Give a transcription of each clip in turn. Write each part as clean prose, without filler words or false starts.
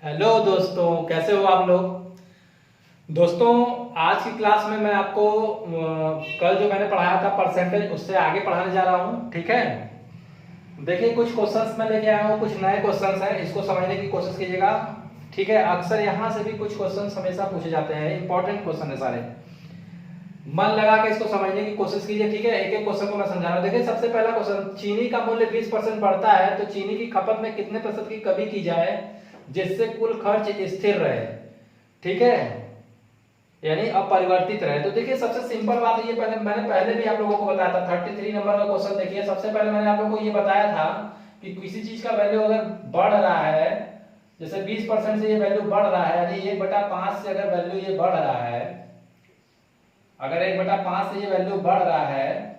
Hello दोस्तों, कैसे हो आप लोग। दोस्तों, आज की क्लास में मैं आपको कल जो मैंने पढ़ाया था परसेंटेज, उससे आगे पढ़ाने जा रहा हूँ। ठीक है, देखिए कुछ क्वेश्चंस मैं लेके आया हूँ, कुछ नए क्वेश्चंस हैं, इसको समझने की कोशिश कीजिएगा। ठीक है, अक्सर यहाँ से भी कुछ क्वेश्चंस हमेशा पूछे जाते हैं, इंपॉर्टेंट क्वेश्चन है सारे। मन लगा के इसको समझने की कोशिश कीजिए। ठीक है, एक एक क्वेश्चन को मैं समझा रहा हूँ। देखिए सबसे पहला क्वेश्चन, चीनी का मूल्य 20% बढ़ता है तो चीनी की खपत में कितने प्रतिशत की कमी की जाए जिससे कुल खर्च स्थिर रहे। ठीक है, यानी अपरिवर्तित रहे। तो देखिए सबसे सिंपल बात है, ये मैंने पहले भी आप लोगों को बताया था। 33 नंबर का क्वेश्चन देखिए, सबसे पहले मैंने आप लोगों को ये बताया था कि किसी चीज का वैल्यू अगर बढ़ रहा है, जैसे 20% से ये वैल्यू बढ़ रहा है, यानी 1/5 से अगर वैल्यू ये बढ़ रहा है, अगर 1/5 से ये वैल्यू बढ़ रहा है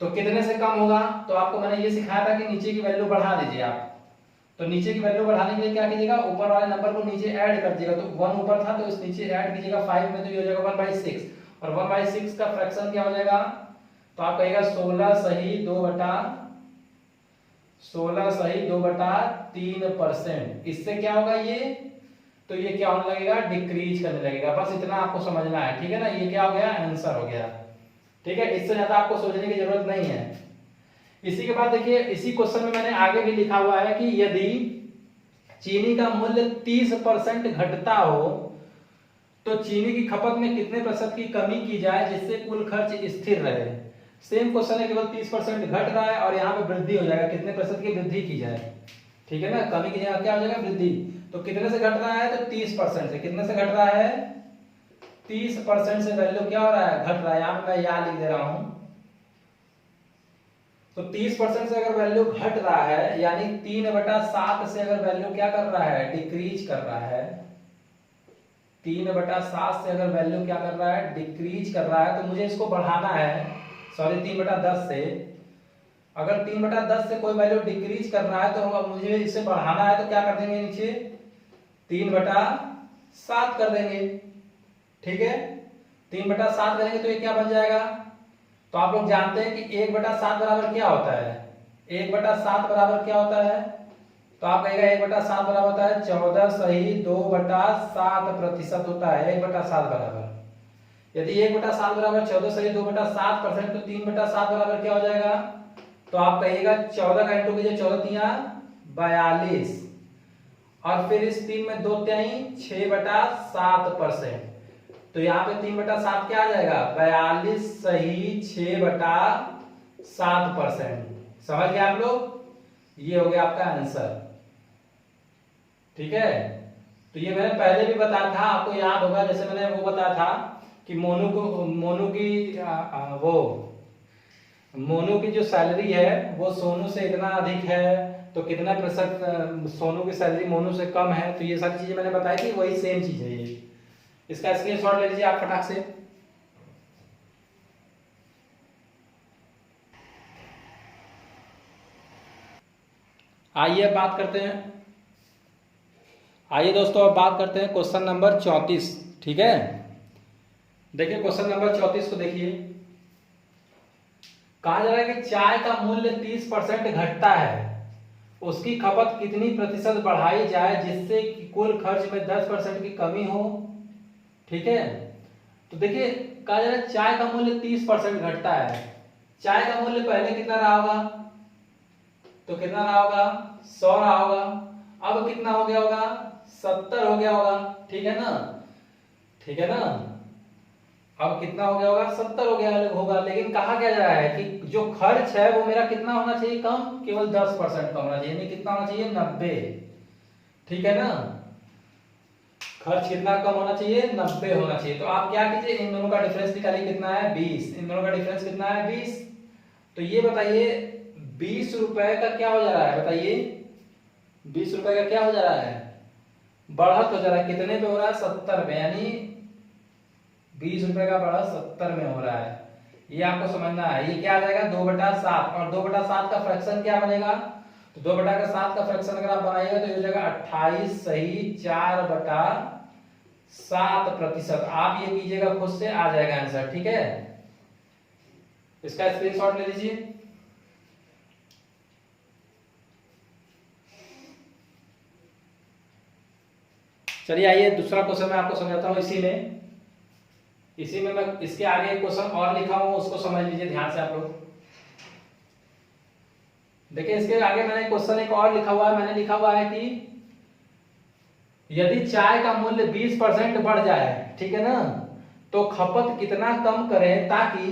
तो कितने से कम होगा। तो आपको मैंने ये सिखाया था कि नीचे की वैल्यू बढ़ा दीजिए आप। तो नीचे की वैल्यू बढ़ाने के लिए क्या कीजिएगा, ऊपर वाले नंबर को नीचे ऐड कर दीजिएगा। तो 1 ऊपर था तो इस नीचे ऐड कीजिएगा 5 में, तो ये हो जाएगा 1/6। और 1/6 का फ्रैक्शन क्या हो जाएगा, तो आप कहिएगा 16 सही 2/3%। इससे क्या होगा ये, तो ये क्या होने लगेगा, डिक्रीज करने लगेगा। बस इतना आपको समझना है। ठीक है ना, ये क्या हो गया, आंसर हो गया। ठीक है, इससे ज्यादा आपको सोचने की जरूरत नहीं है। इसी के बाद देखिए, इसी क्वेश्चन में मैंने आगे भी लिखा हुआ है कि यदि चीनी का मूल्य 30% घटता हो तो चीनी की खपत में कितने प्रतिशत की कमी की जाए जिससे कुल खर्च स्थिर रहे। सेम क्वेश्चन है, केवल 30% घट रहा है और यहाँ पे वृद्धि हो जाएगा, कितने प्रतिशत की वृद्धि की जाए। ठीक है ना, कमी की जगह क्या हो जाएगा, वृद्धि। तो कितने से घट रहा है, तो 30% से। कितने से घट रहा है, 30% से वैल्यू क्या हो रहा है, घट रहा है। यहाँ पे मैं या लिख दे रहा हूं। तो 30% से अगर वैल्यू घट रहा है, यानी 3/7 से अगर वैल्यू क्या कर रहा है, डिक्रीज कर रहा है। 3/7 से अगर वैल्यू क्या कर रहा है, डिक्रीज कर रहा है, तो मुझे इसको बढ़ाना है। सॉरी, 3/10 से। अगर 3/10 से कोई वैल्यू डिक्रीज कर रहा है तो मुझे इसे बढ़ाना है, तो क्या कर देंगे, नीचे 3/7 कर देंगे। ठीक है, 3/7 करेंगे तो ये क्या बन जाएगा, तो आप लोग जानते हैं कि 1/7 बराबर क्या होता है। 1/7 बराबर क्या होता है, तो आप कहेगा 1/7 बराबर होता है 14 सही 2/7% होता है 1/7 बराबर। यदि 1/7 बराबर 14 सही 2/7%, तो 3/7 बराबर क्या हो जाएगा, तो आप कहिएगा 14 का इंटू कीजिए, 14×3 = 42। और फिर इस 3 में 2 तिहाई 6/7%। तो यहाँ पे 3/7 क्या आ जाएगा, 42 सही 6/7%। समझ गए आप लोग, ये हो गया आपका आंसर। ठीक है, तो ये मैंने पहले भी बताया था, आपको याद होगा। जैसे मैंने वो बताया था कि मोनू की जो सैलरी है वो सोनू से इतना अधिक है, तो कितना प्रतिशत सोनू की सैलरी मोनू से कम है। तो ये सारी चीजें मैंने बताई थी, वही सेम चीज है ये। इसका स्क्रीनशॉट ले लीजिए आप फटाक से। आइए बात करते हैं, आइए दोस्तों अब बात करते हैं क्वेश्चन नंबर 34। ठीक है, देखिए क्वेश्चन नंबर 34 को देखिए। कहा जा रहा है कि चाय का मूल्य 30% घटता है, उसकी खपत कितनी प्रतिशत बढ़ाई जाए जिससे कि कुल खर्च में 10% की कमी हो। ठीक है, तो देखिए कहा जा रहा है चाय का मूल्य 30% घटता है। चाय का मूल्य पहले कितना रहा होगा, तो कितना रहा होगा, 100 रहा होगा। अब कितना हो गया होगा, 70 हो गया होगा। ठीक है ना, ठीक है ना, अब कितना हो गया होगा, 70 हो गया होगा। लेकिन कहा क्या जा रहा है कि जो खर्च है वो मेरा कितना होना चाहिए, कम, केवल 10% का होना चाहिए। यानी कितना होना चाहिए, 90। ठीक है ना, खर्च कितना कम होना चाहिए, 90 होना चाहिए। तो आप क्या कीजिए, इन दोनों का डिफरेंस निकालिए, कितना है, 20। इन दोनों का डिफरेंस कितना है, 20। तो ये बताइए 20 रुपए का क्या हो जा रहा है, बताइए 20 रुपए का क्या हो जा रहा है, बढ़त हो जा रहा है। कितने पे हो रहा है, 70 में। यानी 20 रुपए का बढ़त 70 में हो रहा है। ये आपको समझना है। ये क्या आ जाएगा, 2/7। और 2/7 का फ्रैक्शन क्या बनेगा, तो 2/7 का फ्रैक्शन अगर आप बनाइएगा तो ये हो जाएगा 28 सही 4/7%। आप ये कीजिएगा खुद से, आ जाएगा आंसर। ठीक है, इसका स्क्रीनशॉट ले लीजिए। चलिए आइए दूसरा क्वेश्चन मैं आपको समझाता हूँ। इसी में मैं इसके आगे एक क्वेश्चन और लिखा हूँ, उसको समझ लीजिए ध्यान से आप लोग। देखिए इसके आगे मैंने क्वेश्चन एक और लिखा हुआ है। मैंने लिखा हुआ है कि यदि चाय का मूल्य 20% बढ़ जाए, ठीक है ना, तो खपत कितना कम करें ताकि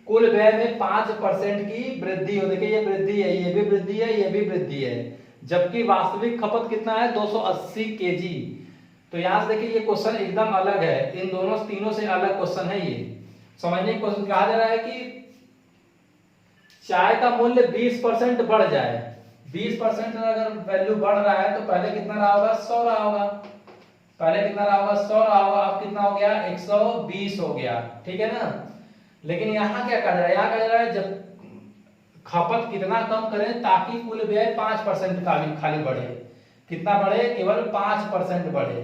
कुल व्यय में 5% की वृद्धि हो। देखिए ये वृद्धि है, ये भी वृद्धि है, ये भी वृद्धि है, जबकि वास्तविक खपत कितना है 280 केजी। तो यहां से देखिए ये क्वेश्चन एकदम अलग है, इन दोनों तीनों से अलग क्वेश्चन है। ये समझने की कोशिश कहा जा रहा है कि चाय का मूल्य 20% बढ़ जाए, 20% अगर वैल्यू बढ़ रहा है तो पहले कितना रहा होगा, 100 रहा होगा। पहले कितना रहा होगा, 100 रहा होगा। अब कितना हो गया, 120 हो गया, ठीक है ना। लेकिन यहाँ क्या कहा जा रहा है, यहाँ कहा जा रहा है जब खपत कितना कम करें ताकि कुल व्यय 5% खाली बढ़े। कितना बढ़े, केवल 5% बढ़े।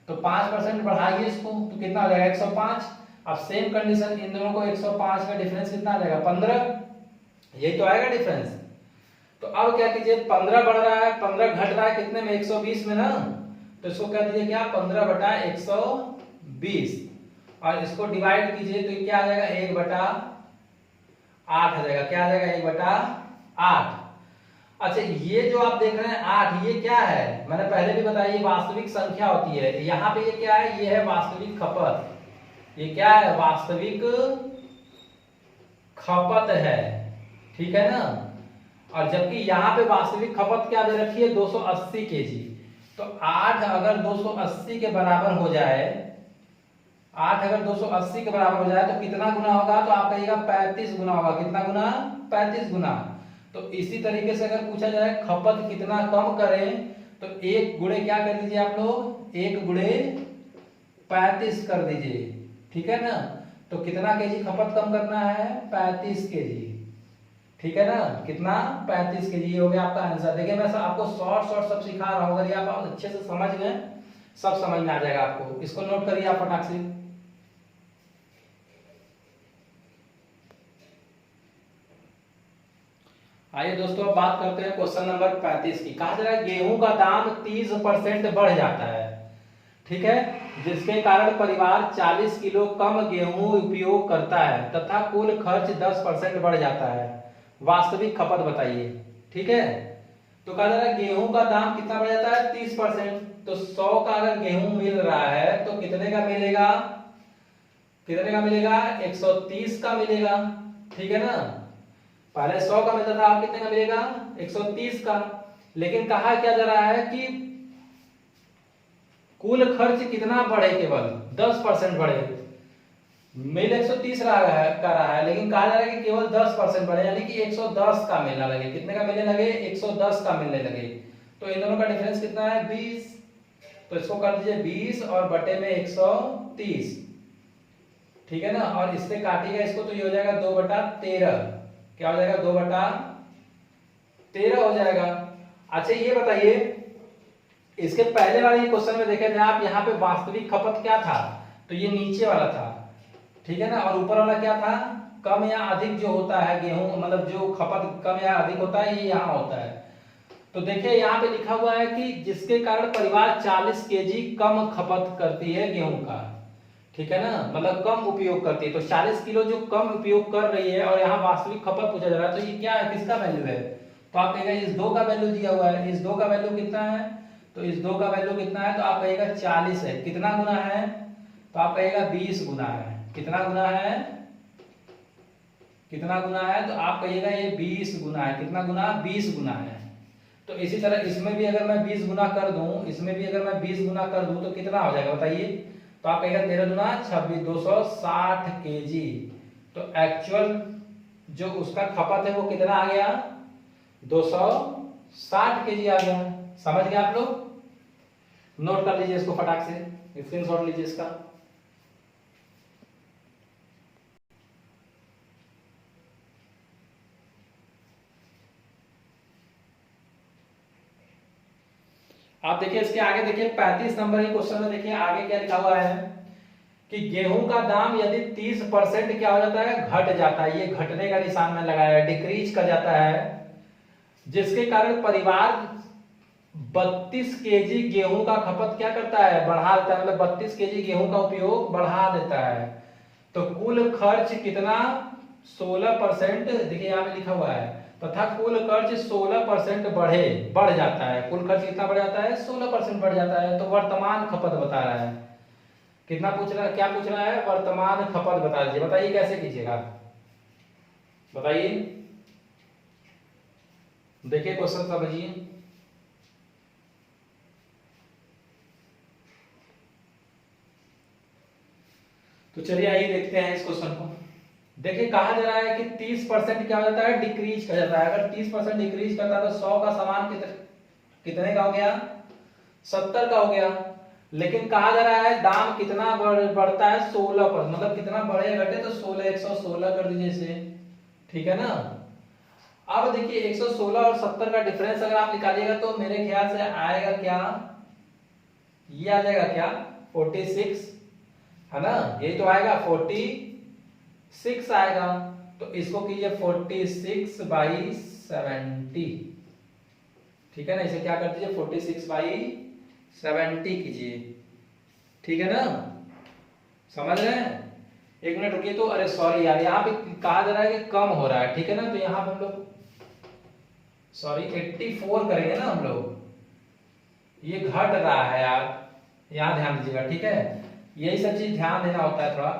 तो 5% बढ़ाइए इसको तो कितना हो जाएगा, 105। अब सेम कंडीशन इन दोनों को 105 का डिफरेंस कितना आ जाएगा, 15। यही तो आएगा डिफरेंस। तो अब क्या कीजिए, 15 बढ़ रहा है, 15 घट रहा है कितने में, 120 में ना। तो इसको कह दीजिए क्या, 15/120 और इसको डिवाइड कीजिए तो क्या आ जाएगा, 1/8 आ जाएगा। क्या आ जाएगा, 1/8। अच्छा ये जो आप देख रहे हैं 8, ये क्या है, मैंने पहले भी बताया ये वास्तविक संख्या होती है। यहाँ पे ये क्या है, ये है वास्तविक खपत। ये क्या है, वास्तविक खपत है, ठीक है ना। और जबकि यहाँ पे वास्तविक खपत क्या दे रखी है, 280 केजी। तो 8 अगर 280 के बराबर हो जाए, 8 अगर 280 के बराबर हो जाए तो कितना गुना होगा, तो आप कहिएगा 35 गुना होगा। कितना गुना, 35 गुना। तो इसी तरीके से अगर पूछा जाए खपत कितना कम करें, तो 1 गुणे क्या कर दीजिए आप लोग, 1 गुणे 35 कर दीजिए, ठीक है ना। तो कितना केजी खपत कम करना है, 35 केजी, ठीक है ना। कितना, 35 केजी। ये हो गया आपका आंसर। देखिए मैं आपको शॉर्ट सब सिखा रहा हूँ, अगर ये आप अच्छे से समझ गए सब समझ में आ जाएगा आपको। इसको नोट करिए आप फटाक से। आइए दोस्तों अब बात करते हैं क्वेश्चन नंबर 35 की। कहा जा रहा है गेहूं का दाम 30% बढ़ जाता है, ठीक है, जिसके कारण परिवार 40 किलो कम गेहूं उपयोग करता है तथा कुल खर्च 10% बढ़ जाता है। वास्तविक खपत बताइए, ठीक है। तो कहा जा रहा है गेहूं का दाम कितना बढ़ जाता है, 30%। तो 100 का अगर गेहूं मिल रहा है तो कितने का मिलेगा, कितने का मिलेगा, 130 का मिलेगा, ठीक है ना। पहले 100 का मिलता था, अब कितने का मिलेगा, 130 का। लेकिन कहा क्या जा रहा है कि कुल खर्च कितना बढ़े, केवल 10% बढ़े। मिल 130 का रहा है, लेकिन कहा जा रहा है कि केवल 10% बढ़े, यानी कि 110 का मिलने लगे। कितने का मिलने लगे, 110 का मिलने लगे। तो इन दोनों का डिफरेंस कितना है, 20। तो इसको कर दीजिए 20 और बटे में 130, ठीक है ना। और इससे काटिएगा इसको तो ये हो जाएगा 2/13। क्या हो जाएगा, 2/13 हो जाएगा। अच्छा ये बताइए, इसके पहले वाले क्वेश्चन में देखे थे आप, यहाँ पे वास्तविक खपत क्या था, तो ये नीचे वाला था, ठीक है ना। और ऊपर वाला क्या था, कम या अधिक जो होता है गेहूं, मतलब जो खपत कम या अधिक होता है, ये यहाँ होता है। तो देखिए यहाँ पे लिखा हुआ है कि जिसके कारण परिवार 40 केजी कम खपत करती है गेहूं का, ठीक है ना, मतलब कम उपयोग करती है। तो 40 किलो जो कम उपयोग कर रही है और यहाँ वास्तविक खपत पूछा जा रहा है, तो ये क्या है, किसका वैल्यू है, तो आप कहेगा इस 2 का वैल्यू दिया हुआ है। इस 2 का वैल्यू कितना है, तो इस 2 का वैल्यू कितना है, तो आप कहेगा 40 है। कितना गुना है, तो आप कहेगा 20 गुना है। कितना गुना है, कितना गुना है, तो आप कहिएगा ये 20 गुना है। कितना गुना, 20 गुना है। तो इसी तरह इसमें भी अगर मैं 20 गुना कर दूं, इसमें भी अगर मैं 20 गुना कर दूं तो कितना हो जाएगा बताइए, तो आप कहेगा 13 दूना 26, 260 केजी। तो एक्चुअल जो उसका खपत है वो कितना आ गया, 260 केजी आ गया। समझ गए आप लोग, नोट कर लीजिए इसको फटाक से, स्क्रीनशॉट लीजिए इसका। आप देखिए इसके आगे देखिए 35 नंबर के क्वेश्चन में देखिए आगे क्या लिखा हुआ है कि गेहूं का दाम यदि 30% क्या हो जाता है, घट जाता है। ये घटने का निशान में लगाया है, डिक्रीज कर जाता है, जिसके कारण परिवार 32 केजी गेहूं का खपत क्या करता है, बढ़ा देता है, मतलब 32 केजी गेहूं का उपयोग बढ़ा देता है। तो कुल खर्च कितना, 16%, देखिए यहाँ पे लिखा हुआ है, तथा कुल खर्च 16% बढ़ जाता है। कुल खर्च कितना बढ़ जाता है, 16% बढ़ जाता है। तो वर्तमान खपत बता रहा है, कितना पूछ रहा है, क्या पूछ रहा है, वर्तमान खपत बता दीजिए। बताइए कैसे कीजिएगा, बताइए, देखिए क्वेश्चन समझिए। तो चलिए आइए देखते हैं इस क्वेश्चन को। देखिए कहा जा रहा है कि 30% क्या हो जाता है, डिक्रीज कर जाता है। अगर 30% डिक्रीज करता है तो 100 का सामान कितने का हो गया, 70 का हो गया। लेकिन कहा जा रहा है दाम कितना बढ़ता है, 16 पर, मतलब कितना बढ़े घटे, तो 16, 116 कर दीजिए इसे, ठीक है ना। अब देखिए 116 और 70 का डिफरेंस अगर आप निकालिएगा तो मेरे ख्याल से आएगा क्या, ये आ जाएगा क्या, 46, है ना, यही तो आएगा 46 आएगा। तो इसको कीजिए 46/70, ठीक है ना, इसे क्या कर दीजिए 46/70 कीजिए, ठीक है ना, समझ रहे हैं। एक मिनट रुकिए, तो अरे सॉरी यार, यहाँ पे कहा जा रहा है कि कम हो रहा है, ठीक है ना, तो यहाँ पे हम लोग सॉरी 84 करेंगे ना हम लोग, ये घट रहा है यार, यहाँ ध्यान दीजिएगा, ठीक है, यही सब चीज ध्यान देना होता है थोड़ा।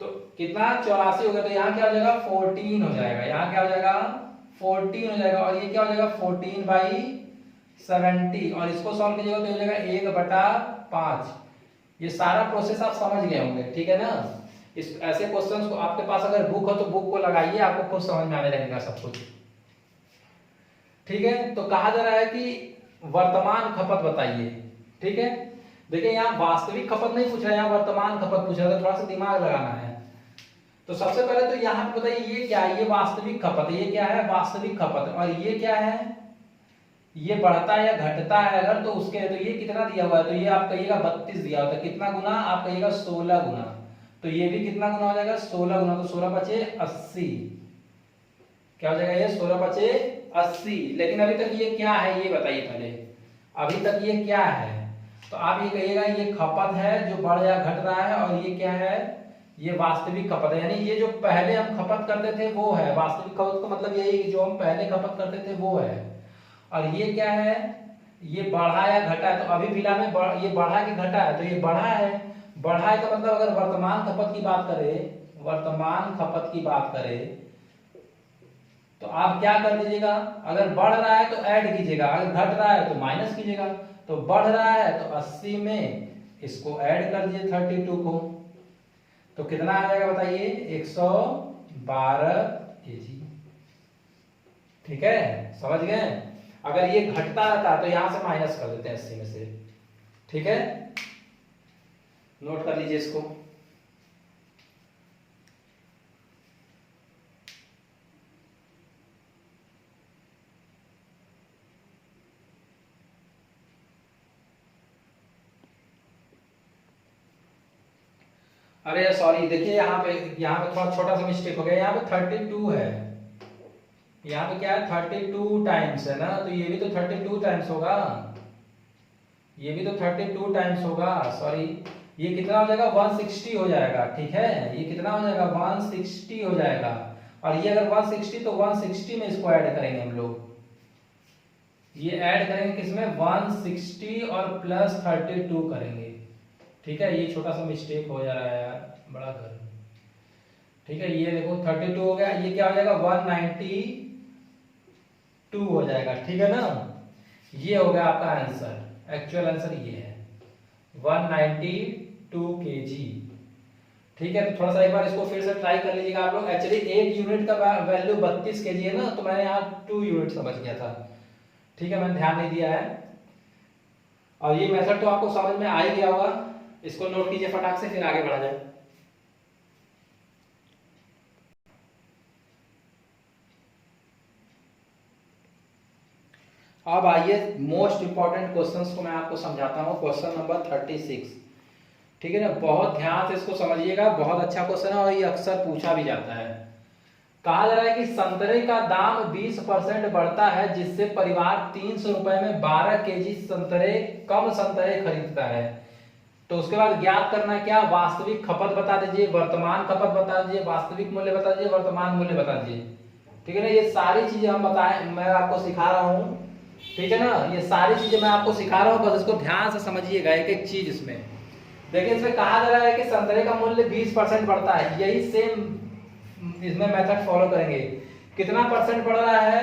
तो कितना 84 हो गया, तो यहाँ क्या हो जाएगा 14 हो जाएगा, यहाँ क्या हो जाएगा 14 हो जाएगा, और ये क्या हो जाएगा 14/70, और इसको सॉल्व कीजिएगा तो हो जाएगा 1/5। ये सारा प्रोसेस आप समझ गए होंगे, ठीक है ना। इस ऐसे क्वेश्चंस को आपके पास अगर बुक हो तो बुक को लगाइए, आपको खुद समझ में आने लगेगा सब कुछ, ठीक है। तो कहा जा रहा है कि वर्तमान खपत बताइए, ठीक है। देखिए यहाँ वास्तविक खपत नहीं पूछ रहा है, यहाँ वर्तमान खपत पूछ रहा है, तो थोड़ा सा दिमाग लगाना है। तो सबसे पहले तो यहाँ पे बताइए ये क्या है, ये वास्तविक खपत है, ये क्या है वास्तविक खपत, और ये क्या है, ये बढ़ता है या घटता है अगर, तो उसके, तो ये कितना दिया हुआ है, तो ये आप कहिएगा 32 दिया होता है, कितना गुना, आप कहिएगा 16 गुना, तो ये भी कितना गुना हो जाएगा 16 गुना, तो 16×5 = 80, क्या हो जाएगा ये 16×5 = 80। लेकिन अभी तक ये क्या है ये बताइए पहले, अभी तक ये क्या है, तो आप ये कहिएगा ये खपत है जो बढ़ या घट रहा है, और ये क्या है, ये वास्तविक खपत है, यानी ये जो पहले हम खपत करते थे वो है वास्तविक खपत का मतलब यही कि जो हम पहले खपत करते थे वो है। और ये क्या है, ये बढ़ा या घटा है, तो अभी फिलहाल में ये बढ़ा कि घटा है, तो ये बढ़ा है। बढ़ा है का मतलब अगर वर्तमान खपत की बात करें, वर्तमान खपत की बात करें तो आप क्या कर दीजिएगा, अगर बढ़ रहा है तो ऐड कीजिएगा, अगर घट रहा है तो माइनस कीजिएगा। तो बढ़ रहा है तो 80 में इसको ऐड कर दीजिए 32 को, तो कितना आ जाएगा बताइए 112 केजी, ठीक है, समझ गए। अगर ये घटता रहता तो यहां से माइनस कर देते हैं 80 में से, ठीक है, नोट कर लीजिए इसको। अरे सॉरी, देखिए यहाँ पे थोड़ा छोटा सा मिस्टेक हो गया, यहाँ पे 32 है, यहाँ पे क्या है 32 टाइम्स है ना, तो ये भी तो 32 टाइम्स होगा, ये भी तो 32 टाइम्स होगा, सॉरी, ये कितना हो जाएगा 160 हो जाएगा, ठीक है, ये कितना हो जाएगा 160 हो जाएगा। और ये अगर 160 तो 160 में इसको ऐड करेंगे हम लोग, ये ऐड करेंगे किसमें 160 और प्लस 32 करेंगे, ठीक है। ये छोटा सा मिस्टेक हो जा रहा है यार, बड़ा घर, ठीक है। ये देखो 32 हो गया, ये क्या हो जाएगा 192 हो जाएगा, ठीक है ना। ये हो गया आपका आंसर, एक्चुअल आंसर ये है 192 केजी, ठीक है। तो थोड़ा सा एक बार इसको फिर से ट्राई कर लीजिएगा आप लोग। एक्चुअली एक यूनिट का वैल्यू 32 केजी है ना, तो मैंने यहाँ 2 यूनिट समझ गया था, ठीक है, मैंने ध्यान नहीं दिया है। और ये मेथड तो आपको समझ में आ ही गया होगा, इसको नोट कीजिए फटाक से, फिर आगे बढ़ा जाए। अब आइए मोस्ट इंपॉर्टेंट क्वेश्चंस को मैं आपको समझाता हूँ। क्वेश्चन नंबर 36, ठीक है ना, बहुत ध्यान से इसको समझिएगा, बहुत अच्छा क्वेश्चन है और ये अक्सर पूछा भी जाता है, कहा जा रहा है कि संतरे का दाम 20% बढ़ता है, जिससे परिवार 300 रुपए में 12 केजी संतरे कम संतरे खरीदता है। तो उसके बाद ज्ञात करना क्या, वास्तविक खपत बता दीजिए, वर्तमान खपत बता दीजिए, वास्तविक मूल्य बता दीजिए, वर्तमान मूल्य बता दीजिए। ठीक है ना, ये सारी चीजें हम बताएं, मैं आपको सिखा रहा हूँ। ठीक है ना, ये सारी चीजें मैं आपको सिखा रहा हूँ, बस इसको ध्यान से समझिएगा एक एक चीज। इसमें देखिए, इसमें कहा जा रहा है कि संतरे का मूल्य 20% बढ़ता है, यही सेम इसमें मेथड फॉलो करेंगे। कितना परसेंट बढ़ रहा है,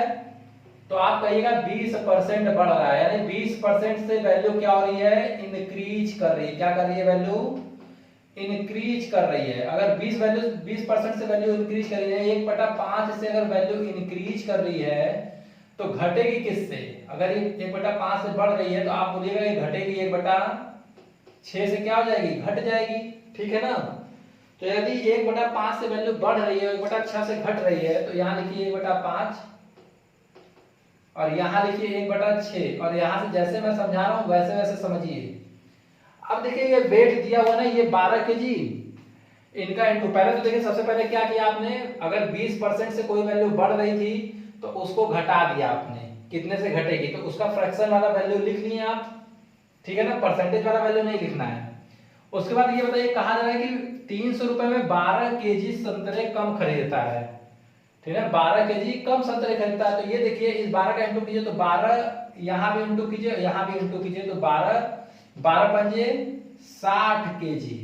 तो आप कहिएगा 20% बढ़ रहा है, यानी 20% से वैल्यू क्या हो रही है, इंक्रीज कर रही है। क्या कर रही है, वैल्यू इंक्रीज कर रही है। अगर 20% से वैल्यू इंक्रीज कर रही है, 1/5 से अगर वैल्यू इंक्रीज कर रही है तो घटेगी किससे? अगर ये 1/5 से बढ़ रही है तो आप बोलिएगा ये घटेगी 1/6 से, क्या हो जाएगी, घट जाएगी। ठीक है ना, तो यदि 1/5 से वैल्यू बढ़ रही है, 1/6 से घट रही है, तो यहाँ लिखिए 1/5 और यहाँ लिखिए 1/6, और यहाँ से जैसे मैं समझा रहा हूँ वैसे वैसे समझिए। अब देखिए ये वेट दिया हुआ ना, ये 12 केजी, इनका इंटू, पहले तो देखिए सबसे पहले क्या किया आपने, अगर 20% से कोई वैल्यू बढ़ रही थी तो उसको घटा दिया आपने, कितने से घटेगी, तो उसका फ्रैक्शन वाला वैल्यू लिख लिए आप। ठीक है ना, परसेंटेज वाला वैल्यू नहीं लिखना है। उसके बाद ये बताइए, कहा जा रहा है कि 300 रुपए में 12 केजी संतरे कम खरीदता है। ठीक है, 12 केजी कम संतरे खरीदता है। तो ये देखिए, इस 12 का इंटू कीजिए तो 12, यहाँ भी इंटू कीजिए, यहाँ भी इंटू कीजिए, तो 12 पंजे 60 केजी।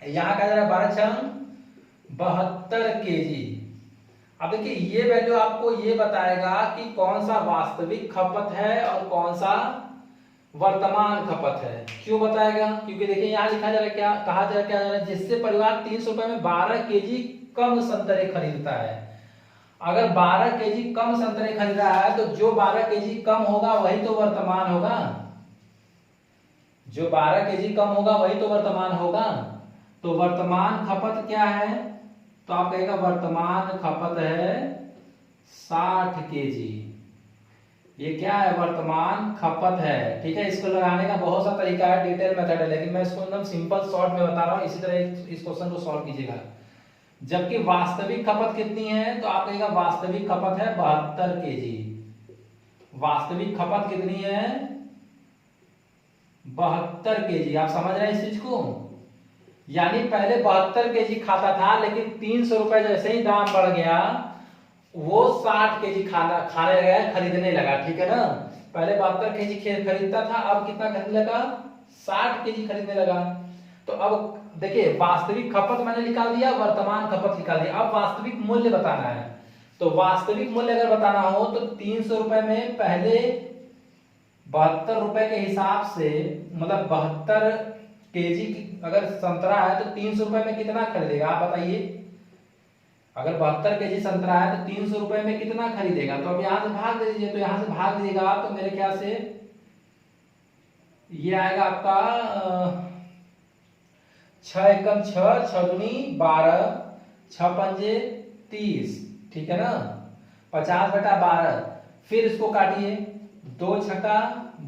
यहाँ कहा जा रहा है 12 छंग 72 केजी। अब देखिए ये वैल्यू आपको ये बताएगा कि कौन सा वास्तविक खपत है और कौन सा वर्तमान खपत है। क्यों बताएगा, क्योंकि देखिए यहाँ लिखा जा रहा है, क्या कहा जा रहा है, जिससे परिवार 300 रुपए में 12 केजी कम संतरे खरीदता है। अगर 12 केजी कम संतरे खरीद रहा है तो जो 12 केजी कम होगा वही तो वर्तमान होगा, जो 12 केजी कम होगा वही तो वर्तमान होगा। तो वर्तमान खपत क्या है, तो आप कहेगा वर्तमान खपत है 60 केजी। ये क्या है, वर्तमान खपत है। ठीक है, इसको लगाने का बहुत सा तरीका है, डिटेल मेथड है, लेकिन मैं इसको एकदम सिंपल शॉर्ट में बता रहा हूँ। इसी तरह इस क्वेश्चन को सॉल्व कीजिएगा। जबकि वास्तविक खपत कितनी है, तो आप कहेगा वास्तविक खपत है 72 केजी। वास्तविक खपत कितनी है, 72 केजी। आप समझ रहे हैं इस चीज को, यानी पहले 72 केजी खाता था, लेकिन 300 रुपए जैसे ही दाम बढ़ गया वो 60 केजी खाने लगा, खरीदने लगा। ठीक है ना, पहले 72 केजी खरीदता था, अब कितना खरीदने लगा, 60 केजी खरीदने लगा। तो अब देखिए, वास्तविक खपत मैंने निकाल दिया, वर्तमान खपत निकाल दिया, अब वास्तविक मूल्य बताना है। तो वास्तविक मूल्य अगर बताना हो तो 300 रुपए में पहले 72 रुपए के हिसाब से, मतलब 72 केजी अगर संतरा है तो 300 रुपए में कितना खरीदेगा, आप बताइए। अगर 72 केजी संतरा है तो 300 रुपए में कितना खरीदेगा, तो अब यहां से भाग दे दीजिए। तो यहां से भाग दीजिएगा आप, तो मेरे ख्याल से ये आएगा आपका 6 एकम 6, 6 दूनी 12, 6 पंजे 30। ठीक है ना, 50/12। फिर इसको काटिए, 2 छक्का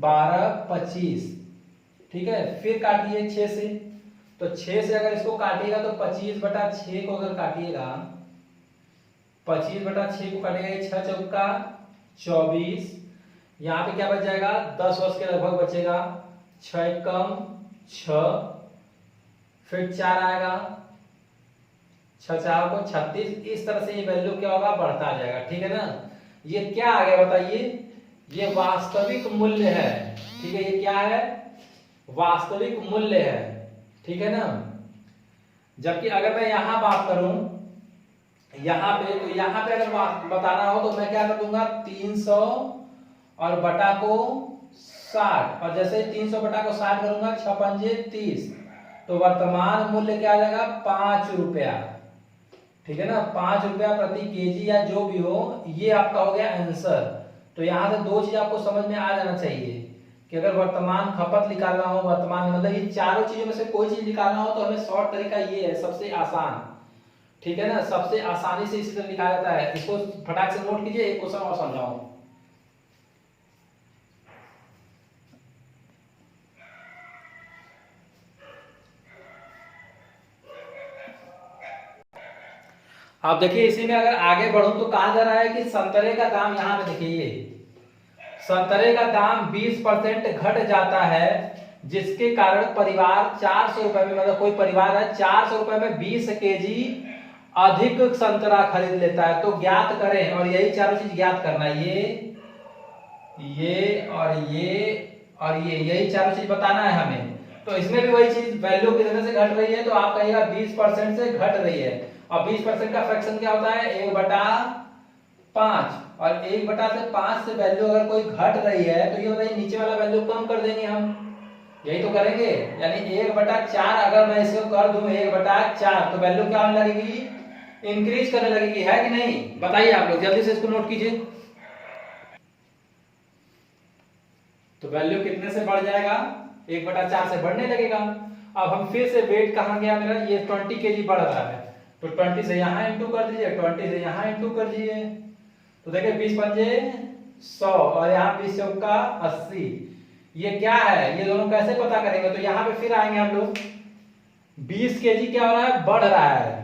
12, 25। ठीक है, फिर काटिए 6 से, तो 6 से अगर इसको काटिएगा तो 25/6 को अगर काटिएगा, 25/6 को काटिएगा, 6 चौका 24। यहाँ पे क्या बच जाएगा, 10 वर्ष के लगभग बचेगा। 6 एकम 6, फिर 4 आएगा, 6 4 को 36। इस तरह से ये वैल्यू क्या होगा, बढ़ता जाएगा। ठीक है ना, ये क्या आ गया बताइए, ये वास्तविक मूल्य है। ठीक है, ये क्या है, वास्तविक मूल्य है। ठीक है ना, जबकि अगर मैं यहां बात करूं, यहां पे, तो यहां पे अगर बताना हो तो मैं क्या कर दूंगा, 300 और बटा को 60, और जैसे 300 बटा को 60 करूंगा, 6 पंजे 30, तो वर्तमान मूल्य क्या आ जाएगा, 5 रुपया। ठीक है ना, 5 रुपया प्रति केजी या जो भी हो, ये आपका हो गया आंसर। तो यहां से दो चीज आपको समझ में आ जाना चाहिए कि अगर वर्तमान खपत निकालना हो, वर्तमान मतलब ये चारों चीजों में से कोई चीज निकालना हो तो हमें शॉर्ट तरीका ये है, सबसे आसान। ठीक है ना, सबसे आसानी से इसी तरह निकाला जाता है। इसको फटाक से नोट कीजिए, एक क्वेश्चन और समझाऊं। आप देखिए इसी में अगर आगे बढ़ूं तो कहा जा रहा है कि संतरे का दाम, यहाँ पे देखिए ये संतरे का दाम 20% घट जाता है, जिसके कारण परिवार 400 रुपए में, मतलब कोई परिवार है 400 रुपए में 20 केजी अधिक संतरा खरीद लेता है। तो ज्ञात करें, और यही चारों चीज ज्ञात करना है, ये और ये यही चारों चीज बताना है हमें। तो इसमें भी वही चीज, वैल्यू कितने से घट रही है, तो आप कहिएगा 20% से घट रही है। और 20% का फ्रैक्शन क्या होता है, 1/5। और 1/5 से वैल्यू अगर कोई घट रही है तो ये बताइए नीचे वाला वैल्यू कम कर देंगे हम, यही तो करेंगे। यानी 1/4 अगर मैं इसको कर दूं 1/4, तो वैल्यू क्या होने लगेगी, इंक्रीज करने लगेगी, है कि नहीं? बताइए आप लोग जल्दी से इसको नोट कीजिए। तो वैल्यू कितने से बढ़ जाएगा, 1/4 से बढ़ने लगेगा। अब हम फिर से वेट कहां गया मेरा, ये 20 केजी बढ़ रहा है, तो 20 से यहां इंटू कर दीजिए, 20 से यहां इंटू कर दीजिए। तो देखिए 20 पंजे 100 और यहाँ 20 चौका 80। ये क्या है, ये दोनों कैसे पता करेंगे, तो यहाँ पे फिर आएंगे हम लोग। 20 केजी क्या हो रहा है, बढ़ रहा है।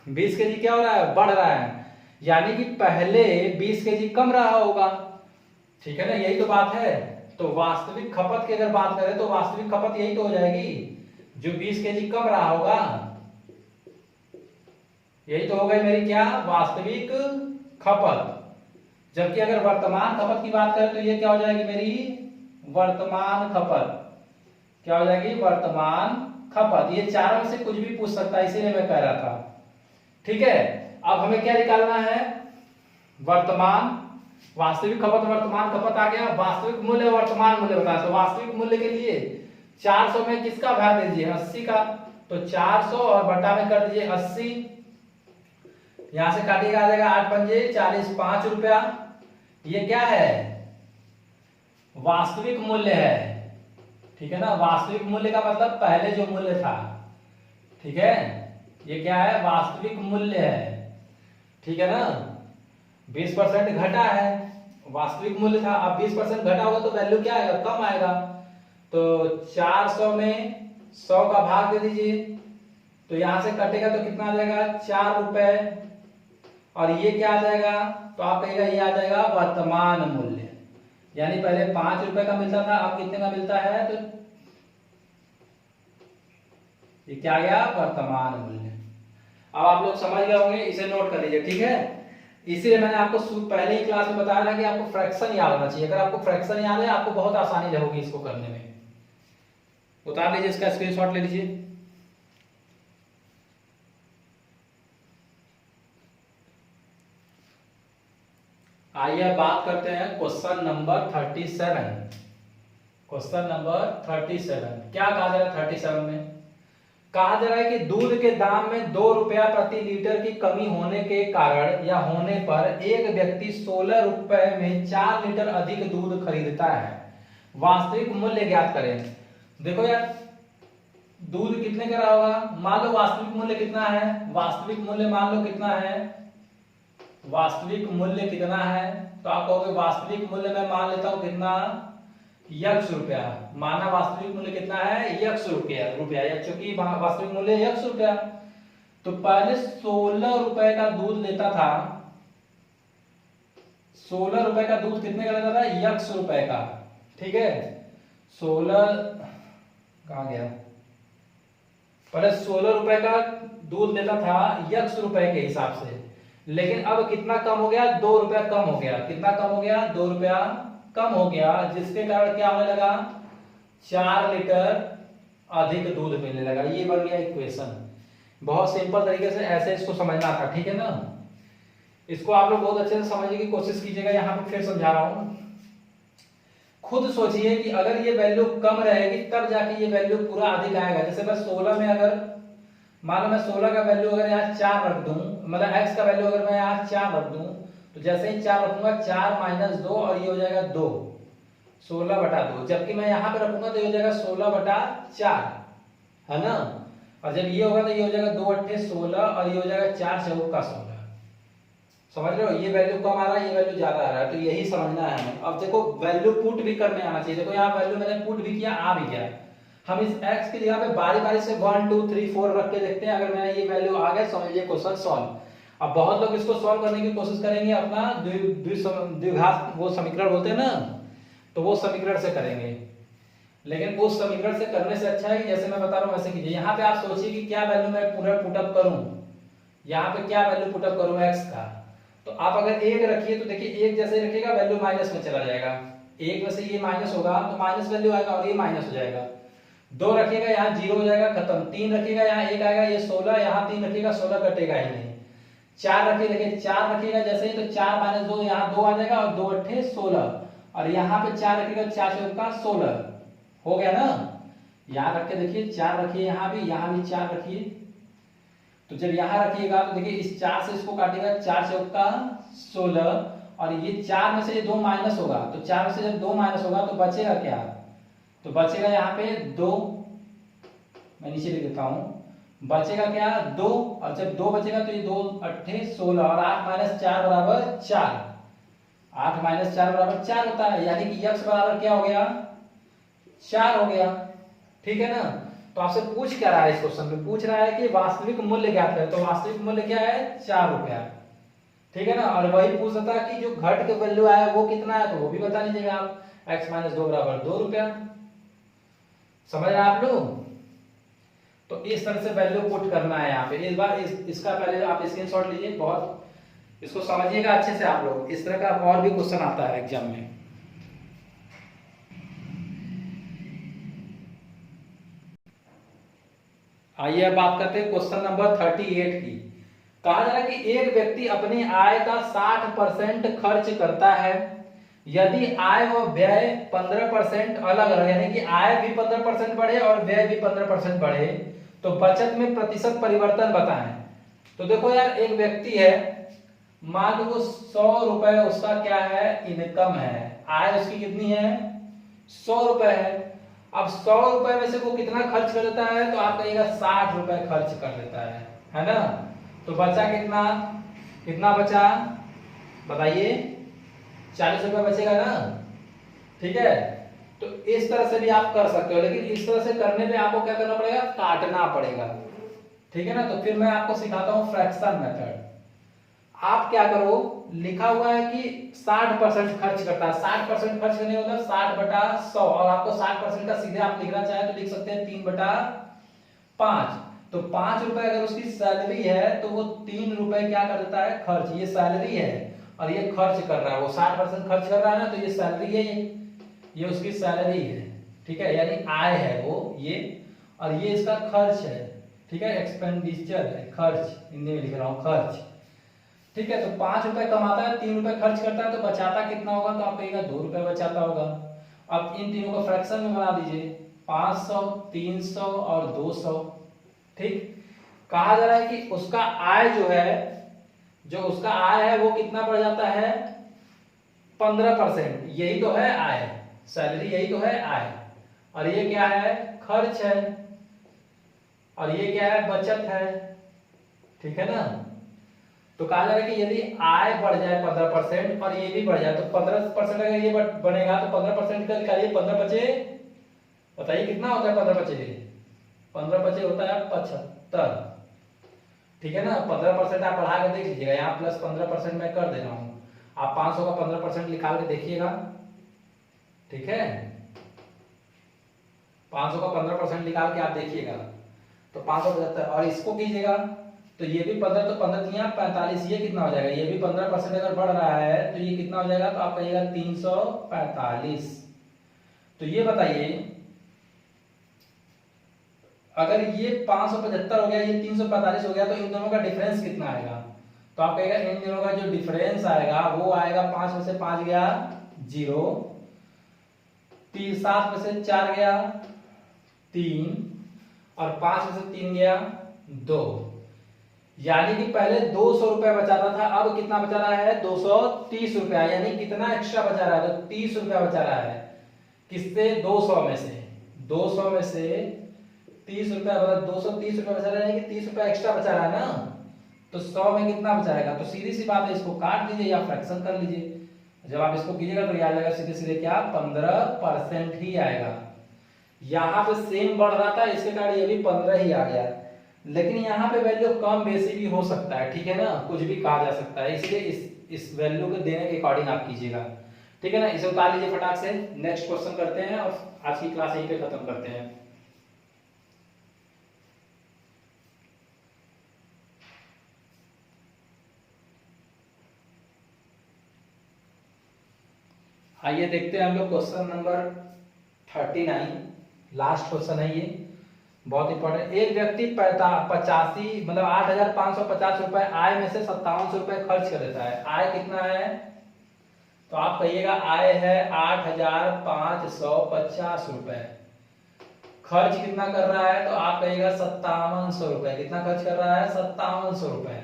20 केजी क्या हो रहा है, बढ़ रहा है, यानी कि पहले 20 केजी कम रहा होगा, ठीक है ना, यही तो बात है। तो वास्तविक खपत की अगर बात करें तो वास्तविक खपत यही तो हो जाएगी, जो 20 केजी कम रहा होगा, यही तो हो गई मेरी क्या, वास्तविक खपत। जबकि अगर वर्तमान खपत की बात करें तो ये क्या हो जाएगी मेरी, वर्तमान खपत। क्या हो जाएगी, वर्तमान खपत। ये चारों में से कुछ भी पूछ सकता है, इसीलिए मैं कह रहा था, ठीक है। अब हमें क्या निकालना है, वर्तमान, वास्तविक खपत वर्तमान खपत आ गया, वास्तविक मूल्य वर्तमान मूल्य बताया। तो वास्तविक मूल्य के लिए 400 में किसका भाग दे दीजिए, 80 का। तो 400 और बटा में कर दीजिए 80, यहां से काटिएगा आ जाएगा 8 पंजे 40, 5 रुपया। ये क्या है, वास्तविक मूल्य है, ठीक है ना। वास्तविक मूल्य का मतलब पहले जो मूल्य था, ठीक है, ये क्या है, वास्तविक मूल्य है, ठीक है ना। 20% घटा है, वास्तविक मूल्य था, अब 20% घटा होगा तो वैल्यू क्या आएगा, कम आएगा। तो 400 में 100 का भाग दे दीजिए, तो यहां से कटेगा तो कितना आ जाएगा, 4 रुपए। और ये क्या आ जाएगा, तो आप कहेगा ये आ जाएगा वर्तमान मूल्य, यानी पहले 5 रुपए का मिलता था, अब कितने का मिलता है, तो ये क्या आ गया, वर्तमान मूल्य। अब आप लोग समझ गए होंगे, इसे नोट कर लीजिए, ठीक है। इसीलिए मैंने आपको पहले ही क्लास में बताया था कि आपको फ्रैक्शन याद होना चाहिए। अगर आपको फ्रैक्शन याद है आपको बहुत आसानी होगी इसको करने में। उतार लीजिए, इसका स्क्रीनशॉट ले लीजिए। आइए बात करते हैं क्वेश्चन नंबर 37। क्वेश्चन नंबर 37 क्या कहा जा रहा है, 37 में कहा जा रहा है कि दूध के दाम में 2 रुपया प्रति लीटर की कमी होने के कारण या होने पर एक व्यक्ति 16 रुपए में 4 लीटर अधिक दूध खरीदता है। वास्तविक मूल्य ज्ञात करें। देखो यार, दूध कितने का रहा होगा, मान लो वास्तविक मूल्य कितना है, वास्तविक मूल्य मान लो कितना है, वास्तविक मूल्य कितना है, तो आप कहोगे वास्तविक मूल्य मैं मान लेता हूं कितना, x रुपया। माना वास्तविक मूल्य कितना है, x रुपया, या चूंकि वास्तविक मूल्य x रुपया, तो पहले 16 रुपए का दूध लेता था, 16 रुपए का दूध कितने का लेता था, x रुपए का, ठीक है। 16 कहां गया, पहले 16 रुपए का दूध लेता था x रुपए के हिसाब से, लेकिन अब कितना कम हो गया, 2 रुपया कम हो गया। कितना कम हो गया, 2 रुपया कम हो गया, जिसके कारण क्या होने लगा, 4 लीटर अधिक दूध मिलने लगा। ये बन गया इक्वेशन। बहुत सिंपल तरीके से ऐसे इसको समझना था, ठीक है ना। इसको आप लोग बहुत अच्छे से समझने की कोशिश कीजिएगा। यहाँ पे फिर समझा रहा हूं, खुद सोचिए कि अगर ये वैल्यू कम रहेगी तब जाके ये वैल्यू पूरा अधिक आएगा। जैसे मैं 16 में अगर मान लो मैं 16 का वैल्यू अगर यहाँ 4 रख दूं, मतलब x का वैल्यू अगर मैं यहाँ 4 रख दूं, तो जैसे ही 4 रखूंगा 4 माइनस 2 और ये हो जाएगा 2, 16/2। जबकि मैं यहाँ पे रखूंगा तो ये हो जाएगा 16/4, है ना। और जब ये होगा तो ये हो जाएगा 2 8 16 और ये हो जाएगा 4 चौका 16। समझ रहे हो, ये वैल्यू कम आ रहा है, ये वैल्यू ज्यादा आ रहा है, तो यही समझना है हमें। अब देखो वैल्यू पुट भी करने आना चाहिए। देखो यहाँ वैल्यू मैंने पुट भी किया, आ भी गया। हम इस x की जगह पे बारी बारी से 1 2 3 4 रख के देखते हैं। अगर मैं ये वैल्यू आ गया, समझिए क्वेश्चन सॉल्व। अब बहुत लोग इसको सॉल्व करने की कोशिश करेंगे अपना द्विघात वो समीकरण बोलते हैं ना, तो वो समीकरण से करेंगे। लेकिन उस समीकरण से करने से अच्छा है कि जैसे मैं बता रहा हूँ वैसे कीजिए। यहाँ पे आप सोचिए कि क्या वैल्यू मैं पूरा पुटअप करूँ, यहाँ पे क्या वैल्यू पुटअप करूँ x का। तो आप अगर 1 रखिए तो देखिए 1 जैसे ही रखिएगा वैल्यू माइनस में चला जाएगा, 1 में से ये माइनस होगा तो माइनस वैल्यू आएगा और ये माइनस हो जाएगा। 2 रखिएगा यहाँ 0 हो जाएगा, खत्म। 3 रखिएगा यहाँ 1 आएगा, ये 16, यहाँ 3 रखिएगा 16 कटेगा ही नहीं। 4 रखिए, देखिए 4 रखिएगा जैसे ही तो 4 माइनस 2 यहाँ 2 आ जाएगा और 2 अट्ठे 16, और यहाँ पे 4 रखिएगा 4 चौका 16 हो गया ना। यहाँ रख के देखिए 4 रखिए, यहाँ भी 4 रखिए। तो जब यहाँ रखिएगा तो देखिए इस 4 से इसको काटिएगा, 4 चौका 16, और ये 4 में से ये 2 माइनस होगा, तो 4 में से जब 2 माइनस होगा तो बचेगा क्या, तो बचेगा यहाँ पे 2, मैं नीचे लिख देता हूँ, बचेगा क्या 2, और जब 2 बचेगा तो ये 2 अट्ठे 16 और 8 माइनस 4 बराबर 4, 8 माइनस 4 बराबर 4 होता है, यानी कि x बराबर क्या हो गया 4 हो गया। ठीक है ना। तो आपसे पूछ क्या रहा है, इस क्वेश्चन में पूछ रहा है कि वास्तविक मूल्य ज्ञात करें, तो वास्तविक मूल्य क्या है 4 रुपया। ठीक है ना। और वही पूछ रहा था कि जो घट के वैल्यू आया वो कितना है, तो वो भी बता दीजिएगा आप, x माइनस 2 बराबर 2 रुपया। समझ रहे हैं आप लोग। तो इस तरह से वैल्यू पुट करना है यहाँ पे। इस बार इसका पहले आप स्क्रीनशॉट लीजिए, बहुत इसको समझिएगा अच्छे से आप लोग। इस तरह का और भी क्वेश्चन आता है एग्जाम में। आइए अब बात करते हैं क्वेश्चन नंबर 38 की। कहा जा रहा है कि एक व्यक्ति अपनी आय का 60% खर्च करता है, यदि आय व व्यय 15% अलग अलग, यानी कि आय भी 15% बढ़े और व्यय भी 15% बढ़े, तो बचत में प्रतिशत परिवर्तन बताएं। तो देखो यार, एक व्यक्ति है, मान लो 100 रुपए उसका क्या है इनकम है, आय उसकी कितनी है 100 रुपए है। अब 100 रुपए में से वो कितना खर्च कर देता है, तो आप कहिएगा 60 रुपए खर्च कर देता है ना। तो बचा कितना, कितना बचा बताइए, 40 रुपए बचेगा ना। ठीक है। तो इस तरह से भी आप कर सकते हो, लेकिन इस तरह से करने में आपको क्या करना पड़ेगा, काटना पड़ेगा। ठीक है ना। तो फिर मैं आपको सिखाता हूं फ्रैक्शन मेथड। आप क्या करो, लिखा हुआ है कि 60% खर्च करता है, 60% खर्च करने का मतलब 60 बटा 100, और आपको 60% का सीधे आप लिखना चाहे तो लिख सकते हैं 3 बटा 5। तो 5 रुपए अगर उसकी सैलरी है तो वो 3 रुपए क्या कर देता है खर्च, ये सैलरी है और ये खर्च कर रहा है, वो 60% खर्च कर रहा है ना, तो ये सैलरी है, ये उसकी सैलरी है। ठीक है, यानी आय है वो ये, और ये इसका खर्च है। ठीक है, एक्सपेंडिचर है, खर्च हिंदी में लिख रहा हूं खर्च। ठीक है। तो 5 रुपए कमाता है, 3 रुपए खर्च करता है, तो बचाता कितना होगा, तो आप कहिएगा 2 रुपए बचाता होगा। अब इन तीनों को फ्रैक्शन में बना दीजिए, 500, 300 और 200। ठीक। कहा जा रहा है कि उसका आय जो है, जो उसका आय है वो कितना बढ़ जाता है 15%। यही तो है आय, सैलरी यही तो है आय, और ये क्या है खर्च है, और ये क्या है बचत है। ठीक है ना। तो कहा जा रहा है कि यदि आय बढ़ जाए 15% और ये भी बढ़ जाए, तो 15% अगर ये बनेगा तो 15% का निकालिए, 15 बचे, बताइए कितना होता है 15 बचे, 15 बचे होता है 75। ठीक है ना। 15% आप बढ़ा के देख लीजिएगा, यहाँ प्लस 15% मैं कर दे रहा हूँ, आप 500 का 15% निकाल के देखिएगा। ठीक है, 500 का 15% निकाल के आप देखिएगा तो 575, और इसको कीजिएगा तो ये भी 15, तो 15 दिया 45, ये कितना हो जाएगा, ये भी 15% अगर बढ़ रहा है तो ये कितना हो जाएगा, तो आप कहिएगा 345। तो ये बताइए, अगर ये 575 हो गया, ये 345 हो गया, तो इन दोनों का डिफरेंस कितना आएगा, तो आप कहिएगा इन दोनों का जो डिफरेंस आएगा वो आएगा 5 में से 5 गया 0, 7 में से 4 गया 3, और 5 में से 3 गया 2। यानी कि पहले 200 रुपए बचाता था, अब कितना बचा रहा है 230 रुपया, यानी कितना एक्स्ट्रा बचा रहा है, तो 30 रुपया बचा रहा है। किससे 200 में से, 200 में से 30 रुपया, मतलब 230 रुपया बचा रहा है, यानी कि 30 रुपया एक्स्ट्रा बचा रहा है ना। तो 100 में कितना बचा रहेगा, तो सीधी सी बात है, इसको काट दीजिए या फ्रैक्शन कर लीजिए। जब आप इसको कीजिएगा तो ये आ जाएगा सीधे सीधे क्या 15% ही आएगा। यहाँ पे सेम बढ़ रहा था, इसके कारण ये भी 15 ही आ गया। लेकिन यहाँ पे वैल्यू कम बेसी भी हो सकता है, ठीक है ना, कुछ भी कहा जा सकता है, इसलिए इस वैल्यू को देने के अकॉर्डिंग आप कीजिएगा, ठीक है ना। इसे उतार लीजिए फटाक से, नेक्स्ट क्वेश्चन करते हैं और आज की क्लास यहीं पे खत्म करते हैं। आइए देखते हैं हम लोग क्वेश्चन नंबर 39, लास्ट क्वेश्चन है ये, बहुत इंपॉर्टेंट। एक व्यक्ति 85 मतलब 8,550 रुपए आय में से 5700 रुपए खर्च कर देता है। आय कितना है? तो आप कहिएगा आय है 8,550 रुपए। खर्च कितना कर रहा है? तो आप कहिएगा 5700 रुपए। कितना खर्च कर रहा है? 5700 रुपए।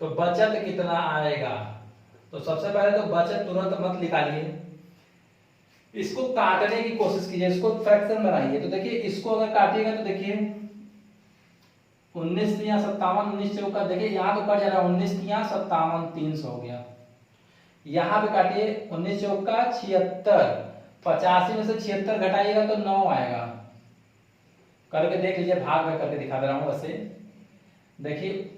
तो बचत कितना आएगा? तो सबसे पहले तो बचत तुरंत मत निकालिए, इसको काटने की कोशिश कीजिए, इसको फ्रैक्शन बनाइए। तो देखिए इसको अगर काटिएगा तो देखिए 19 या 57, 19 चौका, देखिए यहाँ तो कट जा रहा है, 19 या 57, 300 हो गया। यहाँ पे काटिए 19 चौका 76, 85 में से 76 घटाइएगा तो 9 आएगा। करके देख लीजिए, भाग में करके दिखा दे रहा हूँ वैसे। देखिए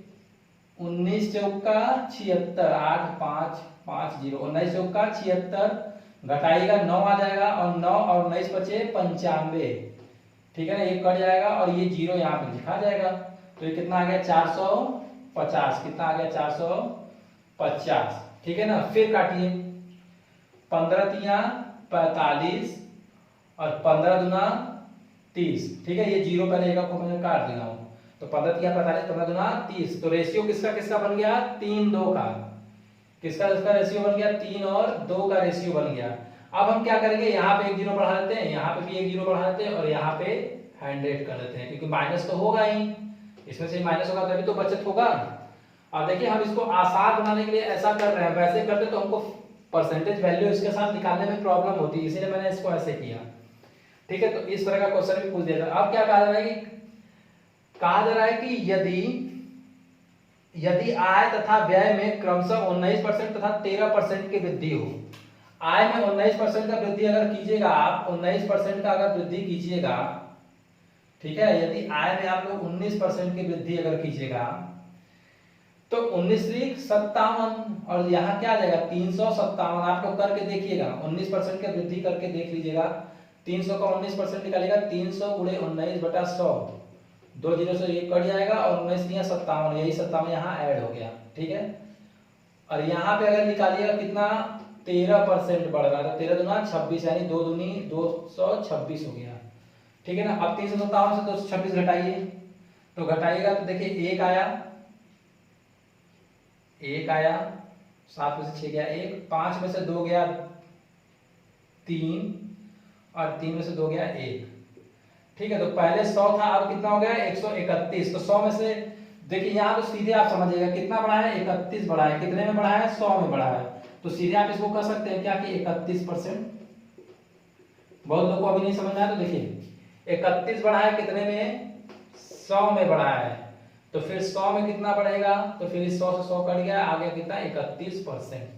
19 चौका 76, 8550, 19 चौका 76 घटाइएगा 9 आ जाएगा, और 9 और 19 बचे 95, ठीक है ना, ये कट जाएगा और ये जीरो यहाँ पे लिखा जाएगा। तो ये कितना आ गया? 450। कितना आ गया? 450, ठीक है ना। फिर काटिए 15 तिया 45 और 15 दुना 30, ठीक है। ये जीरो पहले एक को मैं काट देना हूँ। तो 15 तिया 45, 15 दुना 30। तो रेशियो किसका किसका बन गया? 3 2 का। किसका किसका रेशियो बन गया? 3 और 2 का रेशियो बन गया। अब हम क्या करेंगे, यहाँ पे एक जीरो बढ़ा देते हैं, यहाँ पे भी एक जीरो बढ़ा देते हैं, और यहाँ पे 100 कर देते हैं, क्योंकि माइनस तो होगा ही, इसमें से माइनस होगा तभी तो बचत होगा। और देखिए हम इसको आसान बनाने के लिए ऐसा कर रहे हैं, वैसे करते तो हमको परसेंटेज वैल्यू इसके साथ निकालने में प्रॉब्लम होती है, इसीलिए मैंने इसको ऐसे किया, ठीक है। तो इस तरह का क्वेश्चन भी पूछ दिया था। अब क्या कहा जा रहा है कि यदि आय तथा व्यय में क्रमशः 19% तथा 13% की वृद्धि हो। आय में 19% का वृद्धि अगर कीजिएगा आप, 19% का अगर वृद्धि कीजिएगा, ठीक है, यदि आय में आप लोग 19% की वृद्धि अगर कीजिएगा तो 19,57, और यहाँ क्या आ जाएगा? 357। आप लोग करके देखिएगा, 19% की वृद्धि करके देख लीजिएगा। 300 का 19% निकालिएगा, 300 गुणे 19/100, 2 जीरो से ये कट जाएगा, और 19 या 57, यही 57 यहाँ ऐड हो गया, ठीक है। और यहाँ पे अगर निकालिएगा कितना? 13% बढ़ रहा है, 13 दूना 26, यानी 2 दूनी 226 हो गया, ठीक है ना। अब 357 से 226 घटाइए, तो घटाइएगा तो देखिए 1 आया, 7 में से 6 गया 1, 5 में से 2 गया 3, और 3 में से 2 गया 1, ठीक है। तो पहले 100 था, अब कितना हो गया? 131। तो 100 में से देखिए यहाँ तो सीधे आप समझिएगा कितना बढ़ा है? 31 बढ़ा है। कितने में बढ़ा है? 100 में बढ़ा है। तो सीधे आप इसको कर सकते हैं क्या कि 31%। बहुत लोगों को अभी नहीं समझ में आया, तो देखिए 31 बढ़ा है, कितने में? 100 में बढ़ा है। तो फिर 100 में कितना बढ़ेगा? तो फिर 100 से 100 कट गया, आ गया कितना? 31%।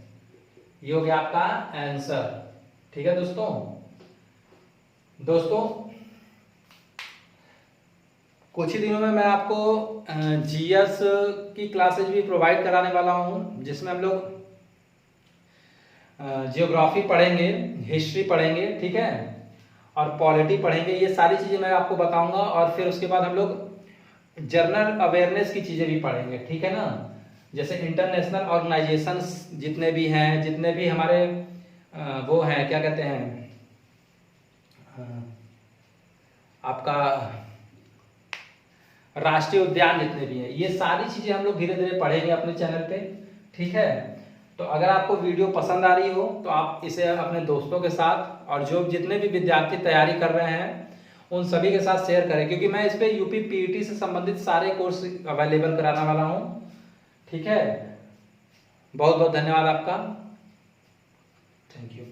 ये हो गया आपका आंसर, ठीक है दोस्तों कुछ ही दिनों में मैं आपको जीएस की क्लासेज भी प्रोवाइड कराने वाला हूं, जिसमें हम लोग जियोग्राफी पढ़ेंगे, हिस्ट्री पढ़ेंगे, ठीक है, और पॉलिटी पढ़ेंगे। ये सारी चीजें मैं आपको बताऊंगा, और फिर उसके बाद हम लोग जनरल अवेयरनेस की चीजें भी पढ़ेंगे, ठीक है ना। जैसे इंटरनेशनल ऑर्गेनाइजेशंस जितने भी हैं, जितने भी हमारे वो हैं, क्या कहते हैं, आपका राष्ट्रीय उद्यान जितने भी हैं, ये सारी चीजें हम लोग धीरे धीरे पढ़ेंगे अपने चैनल पे, ठीक है। तो अगर आपको वीडियो पसंद आ रही हो तो आप इसे अपने दोस्तों के साथ, और जो जितने भी विद्यार्थी तैयारी कर रहे हैं उन सभी के साथ शेयर करें, क्योंकि मैं इस पे यूपी पीईटी से संबंधित सारे कोर्स अवेलेबल कराने वाला हूँ, ठीक है। बहुत बहुत धन्यवाद आपका, थैंक यू।